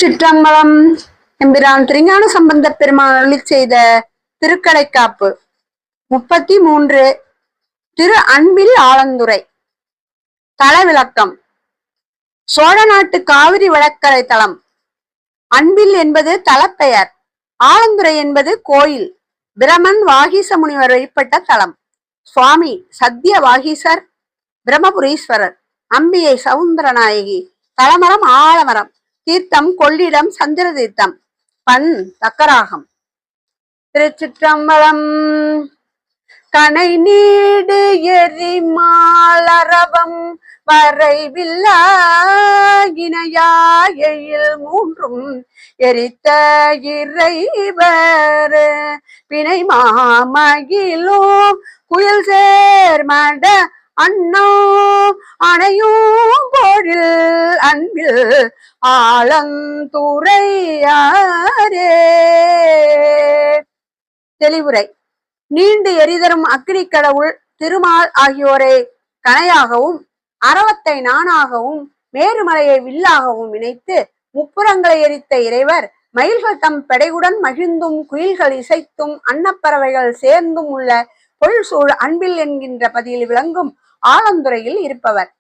சிற்றம்பலம். எம்பிரான் திருஞான சம்பந்த பெருமான் அருளிச் செய்த திருக்கடைக்காப்பு 33. திரு அன்பில் ஆலந்துறை. தலவிளக்கம். சோழ நாட்டு காவிரி வடக்கரை தலம். அன்பில் என்பது தலப்பெயர். ஆலந்துறை என்பது கோயில். பிரமன் வாகீச முனிவர் வழிபட்ட தலம். சுவாமி சத்திய வாகீசர், பிரம்மபுரீஸ்வரர். அம்பிகை சவுந்தரநாயகி. தலமரம் ஆலமரம். தீர்த்தம் கொள்ளிடம் சந்திர தீர்த்தம். பண் தக்கராகம். திருச்சிற்றம்பலம். கனை நீடு எரிமாலரவம் வரைவில்லா இணையாயில் மூன்றும் எரித்த இறைவர் பிணை மாமகிலும் குயில் சேர்மட அண்ணோ அணையும் பொழில் அன்பில் ஆலந்துறையாரே. தெளிவுரை. நீண்டு எரிதரும் அக்னி கடவுள் திருமால் ஆகியோரை கணையாகவும் அரவத்தை நானாகவும் மேருமலையை வில்லாகவும் இணைத்து முப்புறங்களை எரித்த இறைவர் மயில்கள் தம் பெடையுடன் மகிழ்ந்தும் குயில்கள் இசைத்தும் அன்னப்பறவைகள் சேர்ந்தும் உள்ள பொருள்சூழ் அன்பில் என்கின்ற பதியில் விளங்கும் ஆலந்துறையில் இருப்பவர்.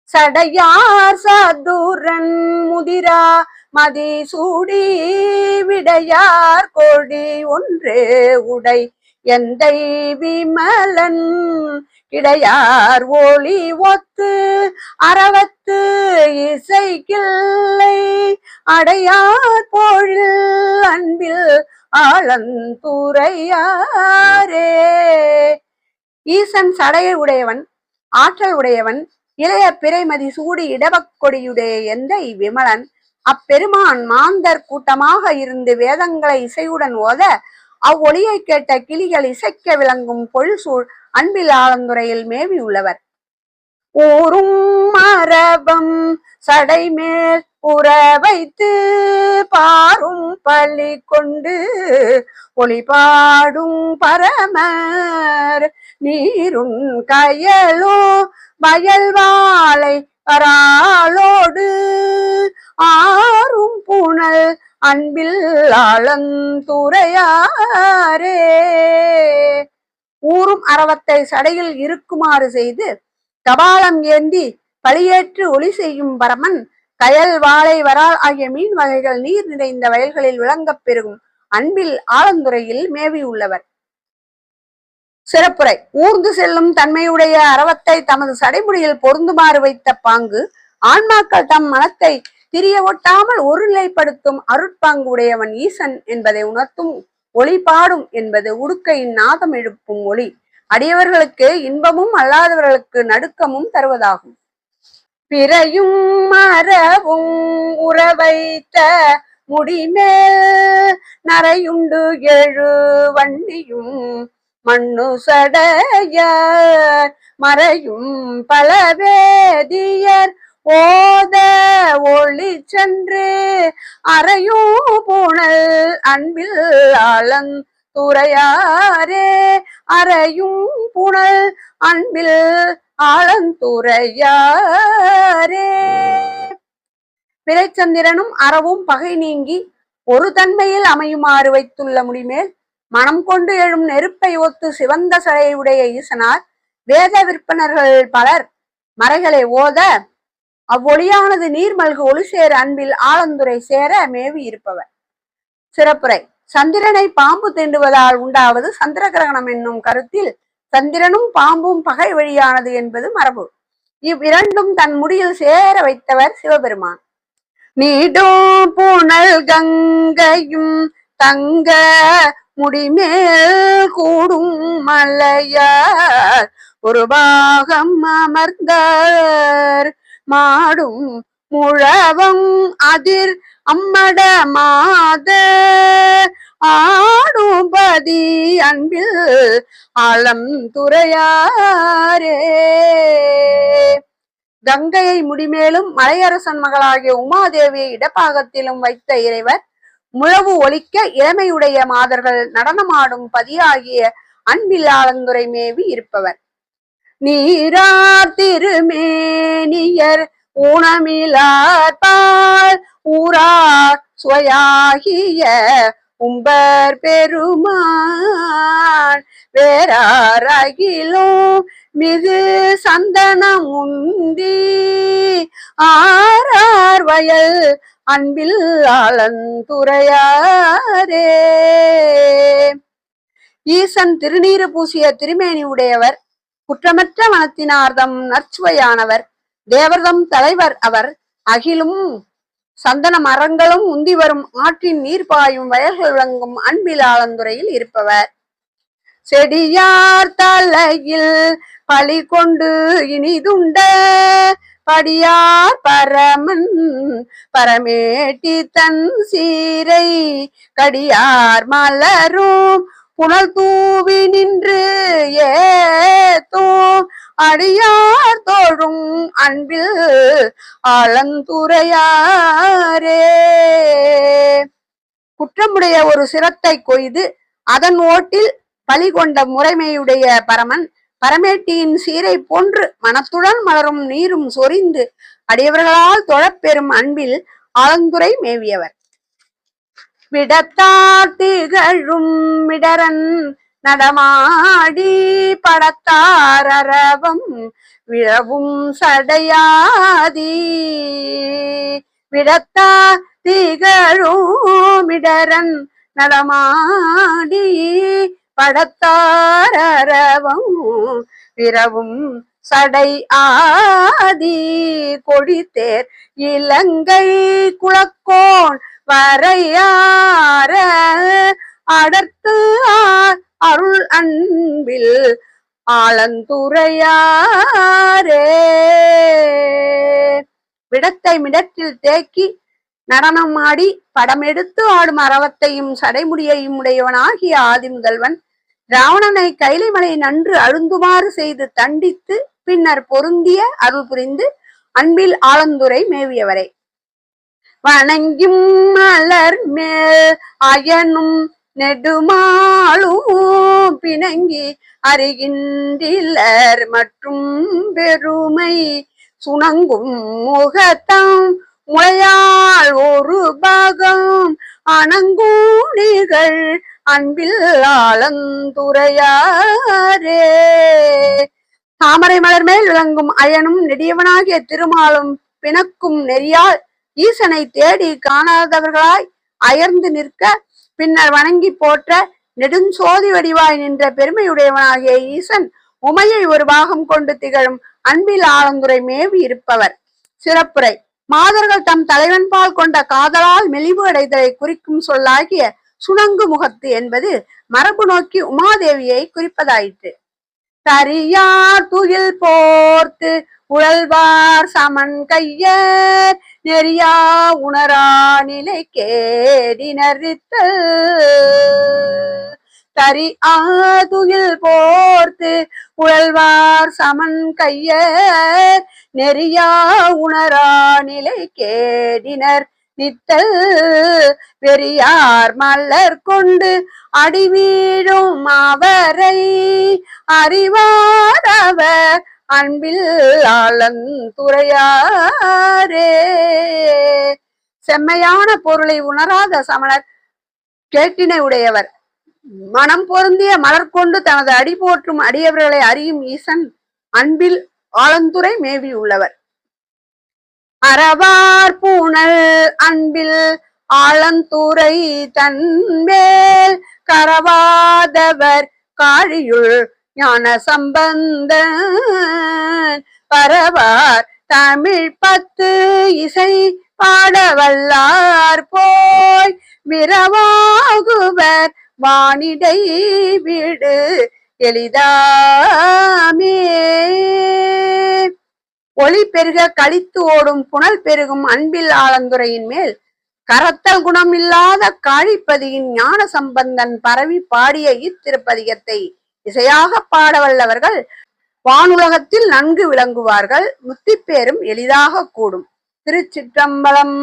சடையார் சதுரன் முதிரா மதி சூடி விடையார் கொடி ஒன்று உடை எந்தை விமலன் இடையார் ஒளி ஒத்து அறவத்து இசை கிள்ளை அடையார் பொழில் அன்பில் ஆலந்துறையாரே. ஈசன் சடையை உடையவன், ஆற்றல் உடையவன், இளைய பிறைமதி சூடி இடவக்கொடியுடைய எந்தை விமலன். அப்பெருமான் மாந்தர் கூட்டமாக இருந்து வேதங்களை இசையுடன் ஓத அவ்வொளியை கேட்ட கிளிகள் இசைக்க விளங்கும் பொழில்சூழ் அன்பில் ஆலந்துறையில் மேவி உள்ளவர். ஊரும் மரபம் சடைமேல் உற வைத்து பாரும் பள்ளி கொண்டு ஒளிபாடும் பரமர் நீருன் கயலோ வயல் வாழை பராளோடு ஆறும் புனல் அன்பில் ஆலந்துறையாரே. ஊரும் அரவத்தை சடையில் இருக்குமாறு செய்து கபாலம் ஏந்தி பழியேற்று ஒளி செய்யும் பரமன் கயல் வாழை வரால் ஆகிய மீன் வகைகள் நீர் நிறைந்த வயல்களில் விளங்கப் பெருகும் அன்பில் ஆலந்துறையில் மேவி உள்ளவர். சிறப்புரை. ஊர்ந்து செல்லும் தன்மையுடைய அரவத்தை தமது சடைமுடியில் பொருந்துமாறு வைத்த பாங்கு ஆன்மாக்கள் தம் மனத்தை திரிய ஒட்டாமல் ஒருநிலைப்படுத்தும் அருட்பாங்கு உடையவன் ஈசன் என்பதை உணர்த்தும் ஒளிபாடும் என்பது உடுக்கையின் நாதம் எழுப்பும் ஒளி அடியவர்களுக்கு இன்பமும் அல்லாதவர்களுக்கு நடுக்கமும் தருவதாகும். பிறையும் மரவும் உறவைத்த முடிமேல் நரையுண்டு எழு வண்டியும் மண்ணு சடைய மறையும் பலவேதியர் ஓத ஒளி சென்று அறையும் புனல் அன்பில் ஆலந்துறையாரே. அறையும் புனல் அன்பில் ஆலந்துறையாரே. பிறைச்சந்திரனும் அறவும் பகை நீங்கி ஒரு தன்மையில் அமையுமாறு வைத்துள்ள முடிமேல் மனம் கொண்டு எழும் நெருப்பை ஒத்து சிவந்த சடையுடைய ஈசனார் வேத விற்பனர்கள் பலர் மறைகளை ஓத அவ்வொளியானது நீர்மல்கு ஒளி சேர அன்பில் ஆலந்துறை சேர மேவி இருப்பவர். சிறப்புரை. சந்திரனை பாம்பு தீண்டுவதால் உண்டாவது சந்திர கிரகணம் என்னும் கருத்தில் சந்திரனும் பாம்பும் பகை வழியானது என்பது மரபு. இவ்விரண்டும் தன் முடியில் சேர வைத்தவர் சிவபெருமான். நீடும் புனல் கங்கையும் தங்க முடிமேல் கூடும் மலையார் ஒரு பாகம் அமர்ந்தார் மாடும் முழவம் அதிர் அம்மட மாத ஆடும்பதி அன்பில் ஆலந்துறையாரே. கங்கையை முடிமேலும் மலையரசன் மகளாகிய உமாதேவியை இடப்பாகத்திலும் வைத்த இறைவர் முழவு ஒலிக்க இளமையுடைய மாதர்கள் நடனமாடும் பதியாகிய அன்பில் ஆலந்துறை மேவி இருப்பவர். நீரார் திருமேனியர் ஊனமிலார் பால் ஊரார் சுவையாகிய உம்பர் பெருமான் வேறார் அகிலும் மிகு சந்தனம் உந்தி ஆரார் வயல் அன்பில் ஆலந்துரையாரே. ஈசன் திருநீறு பூசிய திருமேனி உடையவர், குற்றமற்ற மனத்தினார்தம் நற்சுவையானவர், தேவர்தம் தலைவர் அவர். அகிலும் சந்தன மரங்களும் உந்தி வரும் ஆற்றின் நீர் பாயும் வயல்கள் விளங்கும் அன்பில் ஆலந்துறையில் இருப்பவர். செடியார் தலையில் பழி கொண்டு இனிதுண்ட படியார் பரமன் பரமேட்டி தன் சீரை கடியார் மலரும் புனல் தூவி நின்று ஏத்தும் அடியார் தோழும் அன்பில் ஆலந்துரையாரே. குற்றமுடைய ஒரு சிரத்தை கொய்து அதன் ஓட்டில் பழி கொண்ட முறைமையுடைய பரமன் பரமேட்டியின் சீரை போன்று மனத்துடன் மலரும் நீரும் சொரிந்து அடியவர்களால் தொழப்பெறும் அன்பில் ஆலந்துரை மேவியவர். விடத்தார் திகழும் மிடரன் நடமாடி படத்தார் அரவம் விழவும் சடையாதி. விடத்தார் திகழும் மிடரன் நடமாடி படத்தார் அரவம் விரவும் சடை ஆதி. கொடித்தேர் இலங்கை குலக்கோன் வரையார அடர்த்து அருள் அன்பில் ஆலந்துரையாரே. விடத்தை மிடத்தில் தேக்கி நடனம் ஆடி படமெடுத்து ஆடும் அரவத்தையும் சடைமுடியையும் உடையவனாகிய ஆதி முதல்வன் ராவணனை கைலைமலை நன்று அழுந்துமாறு செய்து தண்டித்து பின்னர் பொருந்திய அருள் புரிந்து அன்பில் ஆலந்துரை மேவியவரே. வணங்கும் மலர் மேல் அயனும் நெடுமாளும் பிணங்கி அறிகின்றனர் மற்றும் பெருமை சுணங்கும் முகத்தம் முளையால் ஒரு பாகம் அணங்கூணிகள் அன்பில் ஆலந்துரையாரே. தாமரை மலர் மேல் விளங்கும் அயனும் நெடியவனாகிய திருமாலும் பிணக்கும் நெறியால் ஈசனை தேடி காணாதவர்களாய் அயர்ந்து நிற்க பின்னர் வணங்கி போற்ற நெடுஞ்சோதி வடிவாய் நின்ற பெருமையுடையவனாகிய ஈசன் உமையை ஒரு பாகம் கொண்டு திகழும் அன்பில் ஆலந்துரை மேவி இருப்பவர். சிறப்புரை: மாதர்கள் தம் தலைவன் பால் கொண்ட காதலால் மெலிவு அடைதலை குறிக்கும் சொல்லாகிய சுணங்கு முகத்து என்பது மரபு நோக்கி உமாதேவியை குறிப்பதாயிற்று. தரியார் துயில் போர்த்து உழல்வார் சமன் கையர் நெறியா உணரா நிலை கேடினரித்தல். தரி ஆதுயில் போர்த்து உழல்வார் சமன் கையர் நெறியா உணரா நிலை கேடினர் நித்தல். பெரியார் மலர் கொண்டு அடிவீழும் அவரை அறிவாரவர் அன்பில் ஆலந்துரையாரே. செம்மையான பொருளை உணராத சமணர் கேட்டினை உடையவர். மனம் பொருந்திய மலர் கொண்டு தனது அடி போற்றும் அடியவர்களை அறியும் ஈசன் அன்பில் ஆலந்துரை மேவி உள்ளவர். அறவார் பூணல் அன்பில் ஆலந்துரை தன்மேல் கரவாதவர் காழியுள் ஞான சம்பந்தன் பரவார் தமிழ் 10 இசை பாடவல்லார் போய் விரவாகுவர் வானிடை வீடு எளிதாமே. ஒளி பெருக கழித்து ஓடும் புனல் பெருகும் அன்பில் ஆலந்துரையின் மேல் கரத்தல் குணம் இல்லாத காழிப்பதியின் ஞான சம்பந்தன் பரவி பாடிய இத்திருப்பதிகத்தை இசையாக பாடவல்லவர்கள் வானுலகத்தில் நன்கு விளங்குவார்கள். முத்திப்பேரும் எளிதாக கூடும். திருச்சிற்றம்பலம்.